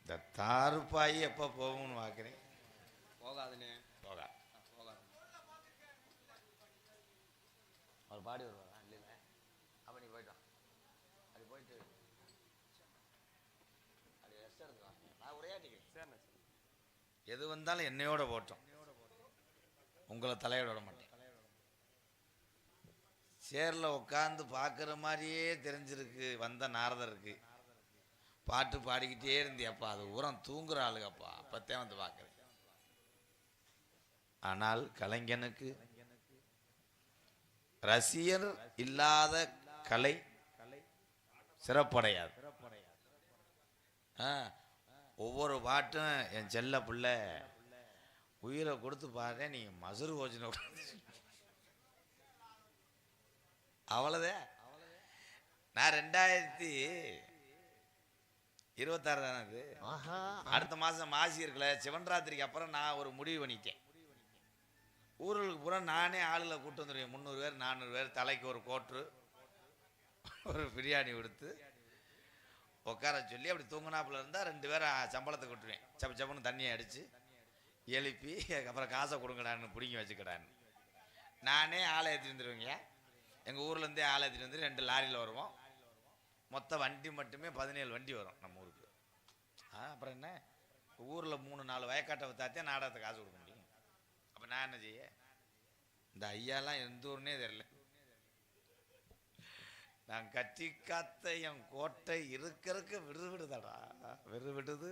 இந்த தாருப்பாயி எப்போ போகும்னு பார்க்குறேன். போகாதுண்ணே. போகா போகாது. அவர் பாடி வருவாரா இல்லைல்ல? அப்போ நீ போயிட்டோம். அது போயிட்டு அது ரெஸ்ட் எடுத்துவாங்க. நான் உரையாட்டிக்கிறேன். சரிண்ணே சரி. எது வந்தாலும் என்னையோட போட்டோம், உங்களை தலையோட விட மாட்டேன். சேரில் உட்காந்து பார்க்குற மாதிரியே தெரிஞ்சிருக்கு வந்த நாரதருக்கு. பாட்டு பாடிக்கிட்டே இருந்தியப்பா, அது உரம் தூங்குற ஆளுகப்பா, அப்போத்தான் வந்து பார்க்குறேன். ஆனால் கலைஞனுக்கு ரசிகர் இல்லாத கலை சிறப்படையாது. ஒவ்வொரு பாட்டும் என் செல்ல பிள்ளை உயிரை கொடுத்து பாரு, நீ மசுறு ஓஜின அவ்வளோதான். நான் 2026 தானே அது. அடுத்த மாதம் மாசி இருக்கல, சிவன்ராத்திரிக்கு அப்புறம் நான் ஒரு முடிவு பண்ணிட்டேன். ஊர்களுக்கு பூரா நானே ஆளுகளை கூப்பிட்டு வந்துடுவேன். 300 பேர் 400 பேர், தலைக்கு ஒரு கோட்ரு ஒரு பிரியாணி கொடுத்து உட்கார சொல்லி அப்படி தூங்கினாப்புல இருந்தால் 2 பேரை சம்பளத்தை கொட்டுவேன். சப்பு சப்புன்னு தண்ணியை அடித்து எழுப்பி அப்புறம் காசை கொடுங்கடான்னு பிடிங்கி வச்சுக்கடான்னு நானே ஆளை ஏற்றிட்டு வந்துடுவேங்க. எங்கள் ஊர்லேருந்தே ஆளை ஏற்றிட்டு வந்து 2 லாரியில் வருவோம். மொத்த வண்டி மட்டுமே 17 வண்டி வரும் நம்ம ஊருக்கு. அப்புறம் என்ன, ஊரில் 3-4 வயக்காட்டை வைத்தாத்தே நாடகத்தை காசு கொடுக்க முடியும். அப்போ நான் என்ன செய்ய? இந்த ஐயாலாம் எந்த ஊர்னே தெரியல. நான் கட்டி காத்த என் கோட்டை இருக்கிறதுக்கு விடுதடா, விடுது.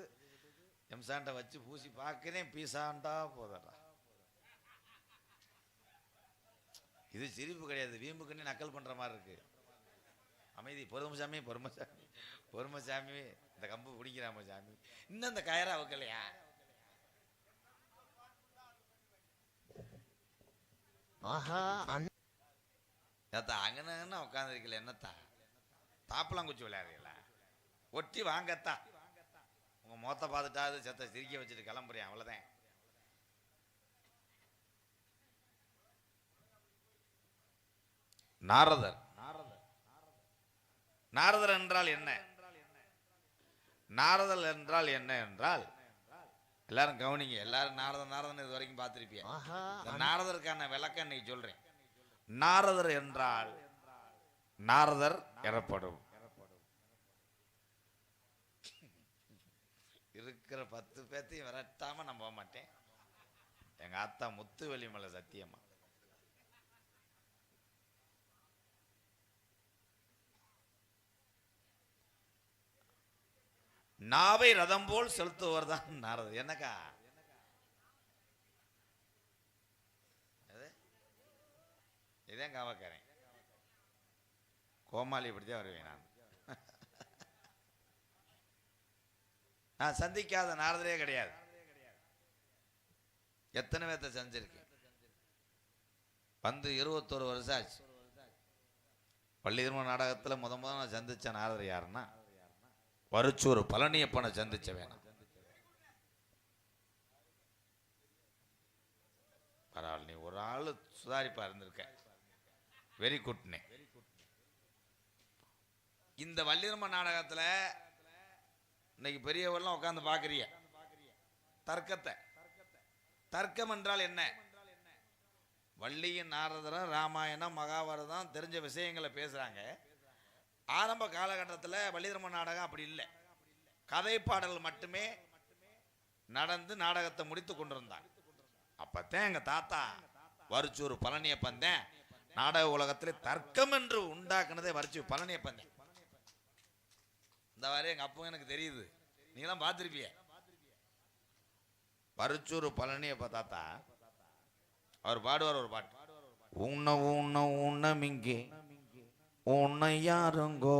எம்சாண்டை வச்சு பூசி பார்க்குறேன், பீசாண்டா போதடா. இது சிரிப்பு கிடையாது, வீம்புக்குன்னு நக்கல் பண்ணுற மாதிரி இருக்கு. அமைதி. பொறுமசாமி பொறுமசாமி பொறுமசாமி, இந்த கம்பு பிடிக்கிறாம சாமி, இன்னும் இந்த கயரா வைக்கலையா? அங்கன்னு உட்காந்துருக்கல, என்னத்தா தாப்பெல்லாம் குச்சி விளையாடுறீங்களா? ஒட்டி வாங்கத்தா, உங்க மொத்த பார்த்துட்டாது செத்த சிரிக்க வச்சுட்டு கிளம்புறேன், அவ்வளோதான். நாரதர். நாரதர் என்றால் என்ன? நாரதர் என்றால் என்ன என்றால், எல்லாரும் கவனிங்க. எல்லாரும் நாரதன் இது வரைக்கும் பார்த்திருப்பீங்க. நாரதருக்கான விளக்கம் இன்னைக்கு சொல்றேன். நாரதர் என்றால் நாரதர் எனப்படும். இருக்கிற 10 பேத்தையும் விரட்டாம நம்ப மாட்டேன். எங்க ஆத்தா முத்துவெளி மலை சத்தியமா. நாவை ரதம் போல் செலுத்துவர் தான் நாரதர். என்னக்கா இதே காவக்காரன் கோமாளி, இப்படித்தான் வருவேன் நான். நான் சந்திக்காத நாரதரே கிடையாது. எத்தனை பேர்த்த சந்திச்சிருக்கேன். வந்து 21 வருஷம் ஆச்சு. பள்ளி திருமண நாடகத்தில் முத நான் சந்திச்ச நாரதர் யாருன்னா, வருச்சூர் பழனியப்பனை சந்திச்ச வேணாம். பரவாயில்ல, நீ ஒரு ஆள் சுதாரிப்பா இருந்திருக்க, வெரி குட்னே. இந்த வள்ளிரம்ம நாடகத்தில் இன்னைக்கு பெரியவெல்லாம் உட்காந்து பார்க்குறிய தர்க்கத்தை. தர்க்கம் என்றால் என்ன? வள்ளியின் நாரதரம், ராமாயணம், மகாபாரதம் தெரிஞ்ச விஷயங்களை பேசுகிறாங்க. ஆரம்ப காலகட்டத்தில் வள்ளிரம்ம நாடகம் அப்படி இல்லை. கதை பாடல் மட்டுமே நடந்து நாடகத்தை முடித்து கொண்டிருந்தாங்க. அப்பத்தான் எங்கள் தாத்தா வருச்சூர் பழனியப்பன் தான் நாடக உலகத்தில் தர்க்கம் என்று உண்டாக்குனதே வருச்சூர் பழனியப்பன் தான். இந்த மாதிரி எங்கள் அப்பவும் எனக்கு தெரியுது, நீங்களாம் பார்த்துருப்பிய. வருச்சூர் பழனியப்ப தாத்தா அவர் பாடுவார் ஒரு பாட்டு. உன்ன உன்ன உன்னமிங்கே உன்னை யாருங்கோ,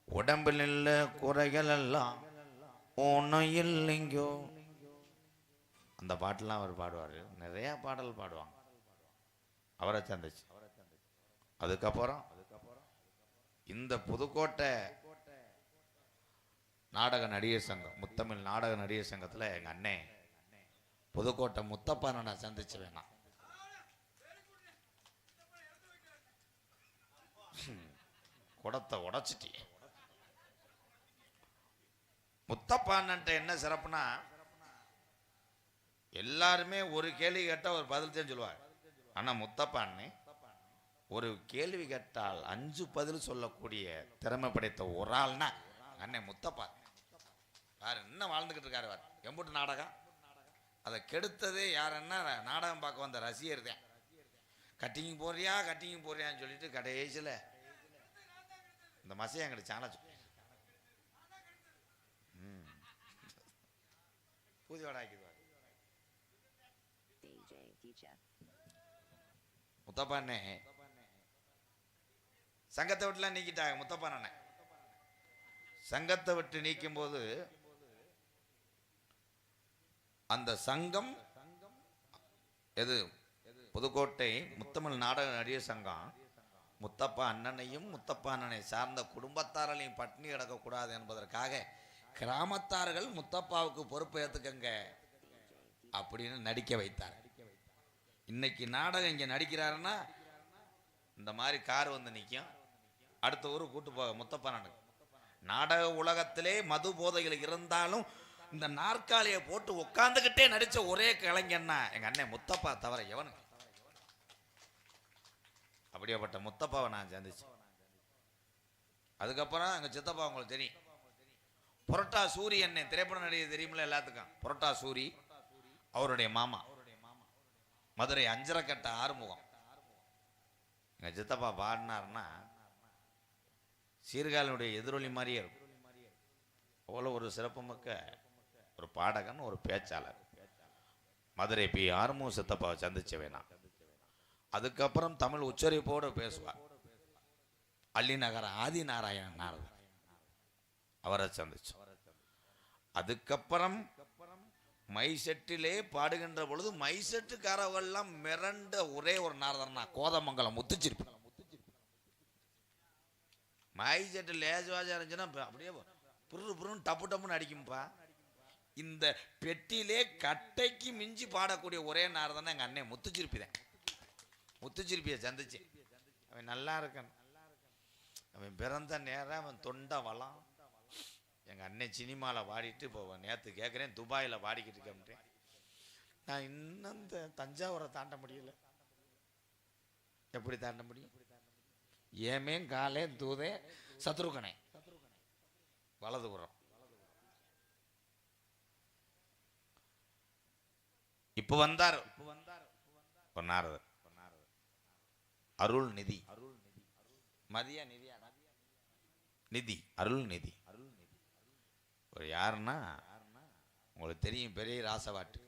உடம்பில் இல்ல குறைகள் எல்லாம் உன்னை இல்லைங்கோ. அந்த பாட்டெல்லாம் அவர் பாடுவார். நிறைய பாடல் பாடுவாங்க. அவரை சந்திச்சு அதுக்கப்புறம் இந்த புதுக்கோட்டை நாடக நடிகர் சங்கம், முத்தமிழ் நாடக நடிகர் சங்கத்தில் எங்கள் அண்ணே புதுக்கோட்டை முத்தப்பானை நான் சந்திச்சு வேணாம். குடத்தை உடைச்சிட்டியே. முத்தப்பா அண்ணன்ட்ட என்ன சிறப்புனா, எல்லாருமே ஒரு கேள்வி கேட்டால் ஒரு பதில் தான் சொல்லுவார். ஆனால் முத்தப்பா அண்ணன் ஒரு கேள்வி கேட்டால் 5 பதில் சொல்லக்கூடிய திறமை படைத்த ஒரு ஆள்னா அண்ணன் முத்தப்பா. யார் இன்னும் வாழ்ந்துக்கிட்டு இருக்காரு. வார் எம்புட்டு நாடகம் அதை கெடுத்ததே யாருன்னா நாடகம் பார்க்க வந்த ரசிகர் தான். கட்டிங் போறியான்னு சொல்லிட்டு கடைசியில் இந்த மசையை எங்கிட்ட சாண பூதியோட ஆக்கிடுவார். முத்தப்பா அண்ணே சங்கத்தை விட்டுலாம் நீக்கிட்டாங்க. முத்தப்பா அண்ணன் சங்கத்தை விட்டு நீக்கும் போது அந்த சங்கம் எது புதுக்கோட்டை முத்தமிழ் நாடக நடிகர் சங்கம் முத்தப்பா அண்ணனையும் முத்தப்பா அண்ணனை சார்ந்த குடும்பத்தாரையும் பட்டினி கிடக்கக்கூடாது என்பதற்காக கிராமத்தார்கள் முத்தப்பாவுக்கு பொறுப்பு ஏற்றுக்கங்க அப்படின்னு நடிக்க வைத்தார். இன்னைக்கு நாடகம் இங்கே நடிக்கிறாருன்னா இந்த மாதிரி கார் வந்து நிற்கும், அடுத்த ஊருக்கு கூட்டு போக முத்தப்பா அண்ணனுக்கு. நாடக உலகத்திலே மது போதைகள் இருந்தாலும் இந்த நாற்காலியை போட்டு உட்காந்துக்கிட்டே நடித்த ஒரே கலைஞன்னா எங்கள் அண்ணன் முத்தப்பா தவிர எவனுக்கு. அப்படியேப்பட்ட முத்தப்பாவை நான் சந்திச்சேன். அதுக்கப்புறம் எங்கள் சித்தப்பா உங்களுக்கு தெரியும், புரட்டா சூரி அண்ணன் திரைப்பட நடிகை தெரியுமில்ல எல்லாத்துக்கும். புரட்டா சூரி அவருடைய மாமா மதுரை அஞ்சரைக்கட்ட ஆறுமுகம். எங்கள் சித்தப்பா பாடினார்னா சீர்காழியுடைய எதிரொலி மாதிரியே இருக்கும். அவ்வளோ ஒரு சிறப்புமிக்க ஒரு பாடகன், ஒரு பேச்சாளர். மதுரை பி ஆறுமுகம் சித்தப்பாவை சந்திச்ச வேணாம். அதுக்கப்புறம் தமிழ் உச்சரிப்போடு பேசுவார். அள்ளிநகர ஆதி நாராயணன் நாரதர் அவரை சந்திச்சோம். அதுக்கப்புறம் மைசெட்டிலே பாடுகின்ற பொழுது மைசெட்டுக்காரவெல்லாம் மிரண்ட ஒரே ஒரு நாரதர்னா கோதமங்கலம் முத்துச்சிருப்பு. மைசெட்டு லேசுவாஜா இருந்துச்சுன்னா அப்படியே புருன்னு டப்பு டப்புன்னு அடிக்கும்பா. இந்த பெட்டியிலே கட்டைக்கு மிஞ்சி பாடக்கூடிய ஒரே நாரதன் எங்கள் அண்ணன் முத்துச்சிருப்பி தான். முத்துச்சிருப்பியை சந்திச்சு அவன் நல்லா இருக்கான். அவன் பிறந்த நேரம் அவன் தொண்டை வளம். எங்கள் அண்ணன் சினிமாவில் பாடிட்டு இப்போ நேற்று கேட்குறேன் துபாயில் பாடிக்கிட்டு இருக்கேன். நான் இன்னும் இந்த தஞ்சாவூரை தாண்ட முடியல. எப்படி தாண்ட முடியும்? ஏமே காலே தூதே சத்ருகனே வலதுபுறம். இப்போ வந்தார் நாரதர். அருள் நிதி மதிய நிதி அருள் நிதி ஒரு யாருன்னா உங்களுக்கு தெரியும், பெரிய ராசவாட்டு.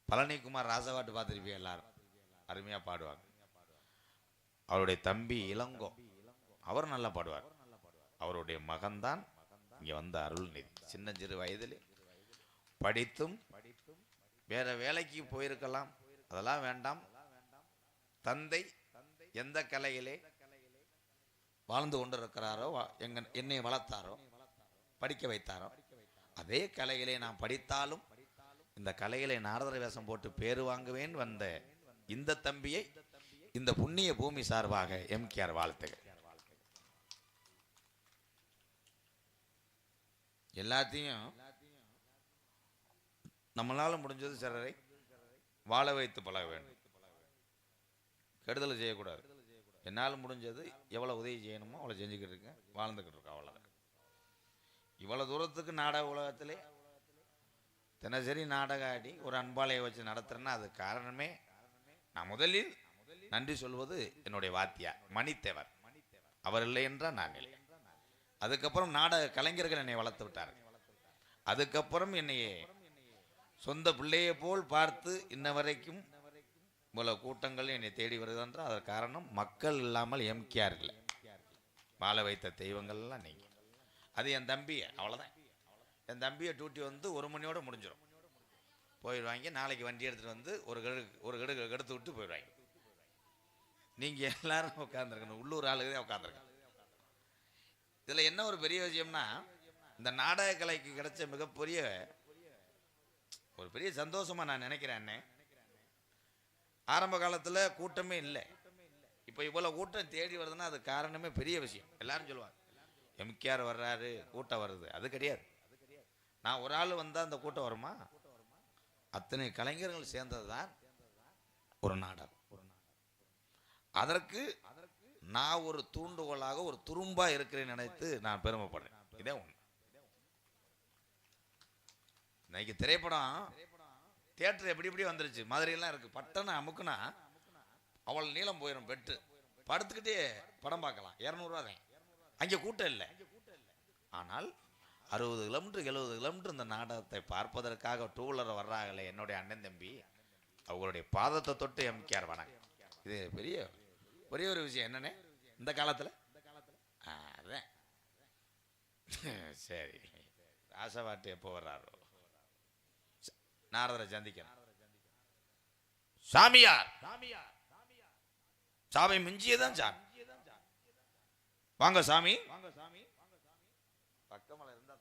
பழனிக்குமார் ராசவாட்டு பார்த்துருப்பீங்க எல்லாரும், அருமையா பாடுவாங்க. அவருடைய தம்பி இளங்கோ அவர் நல்லா பாடுவார். அவருடைய மகன்தான் இங்க வந்த அருள்நிதி. சின்னஞ்சிறு வயதில் படித்தும் வேற வேலைக்கு போயிருக்கலாம், அதெல்லாம் வேண்டாம். தந்தை எந்த கலையிலே வாழ்ந்து கொண்டிருக்கிறாரோ, என்னை வளர்த்தாரோ, படிக்க வைத்தாரோ, அதே கலையிலே நான் படித்தாலும் இந்த கலையிலே நாரதர் வேஷம் போட்டு பேரு வாங்குவேன் வந்த இந்த தம்பியை இந்த புண்ணிய பூமி சார்பாக எம்கேஆர் வாழ்த்துகள். எல்லாத்தையும் நம்மளால முடிஞ்சது சிலரை வாழ வைத்து பழக வேண்டும், கெடுதல் செய்யக்கூடாது. என்னால் முடிஞ்சது எவ்வளோ உதவி செய்யணுமோ அவ்வளோ செஞ்சுக்கிட்டு இருக்கேன், வாழ்ந்துக்கிட்டு இருக்கேன். அவ்வளோதான். இவ்வளோ தூரத்துக்கு நாடக உலகத்திலே தினசரி நாடக ஆடி ஒரு அன்பாலையை வச்சு நடத்துறேன்னா அது காரணமே நான் முதலில் நன்றி சொல்வது என்னுடைய வாத்தியார் மணித்தேவர். அவர் இல்லை என்றால் நான் இல்லை. அதுக்கப்புறம் நாடக கலைஞர்கள் என்னை வளர்த்து விட்டார்கள். அதுக்கப்புறம் என்னையே சொந்த பிள்ளையை போல் பார்த்து இன்ன வரைக்கும் இவ்வளவு கூட்டங்கள் என்னை தேடி வருது என்றால் அதற்கு காரணம் மக்கள் இல்லாமல் எம்கேஆர் இல்லை, வாழ வைத்த தெய்வங்கள்லாம் நீங்கள். அது என் தம்பி, அவ்வளோதான். என் தம்பியை டியூட்டி வந்து 1 மணியோடு முடிஞ்சிடும். போயிடுவாங்க. நாளைக்கு வண்டி எடுத்துகிட்டு வந்து ஒரு கெடுத்து விட்டு போயிடுவாங்க. நீங்கள் எல்லாரும் உட்காந்துருக்கணும், உள்ளூர் ஆளுகளே உட்காந்துருக்கணும். இதில் என்ன ஒரு பெரிய விஷயம்னா, இந்த நாடக கலைக்கு கிடைச்ச மிகப்பெரிய ஒரு பெரிய சந்தோஷமாக நான் நினைக்கிறேன். ஆரம்ப காலத்தில் கூட்டமே இல்லை, இப்போ இவ்வளோ கூட்டம் தேடி வருதுன்னா அது காரணமே பெரிய விஷயம். எல்லாரும் சொல்லுவாங்க எம்கேஆர் வர்றாரு கூட்டம் வருது, அது கிடையாது. நான் ஒரு ஆள் வந்தால் அந்த கூட்டம் வருமா? அத்தனை கலைஞர்கள் சேர்ந்தது தான் ஒரு நாடகம். அதற்கு நான் ஒரு தூண்டுகோலாக ஒரு துரும்பா இருக்கிறேன் நினைத்து நான் பெருமைப்படுறேன். இதே ஒண்ணு. இன்னைக்கு திரைப்படம் தியேட்டர் எப்படி எப்படி வந்துருச்சு. மதுரையெல்லாம் இருக்கு, பட்டனை அமுக்குனா அவள் நீளம் போயிடும், பெட்டு படுத்துக்கிட்டே படம் பார்க்கலாம். 200 ரூபா தான். அங்கே கூட்டம் இல்லை. ஆனால் 60 கிலோமீட்டர் 70 கிலோமீட்டர் இந்த நாடகத்தை பார்ப்பதற்காக டூவீலர் வர்றாங்களே என்னுடைய அண்ணன் தம்பி, அவங்களுடைய பாதத்தை தொட்டு எம்கேஆர் வணக்கம். இது பெரிய ஒரே ஒரு விஷயம் என்னன்னே இந்த காலத்தில். அதான் சரி, ராசவாட்டு எப்போ வர்றாரோ நாரதரை சந்திக்கணும். சாமியார் சாமி மிஞ்சியதான் சாமி. வாங்க சாமி. பக்கமல இருந்தா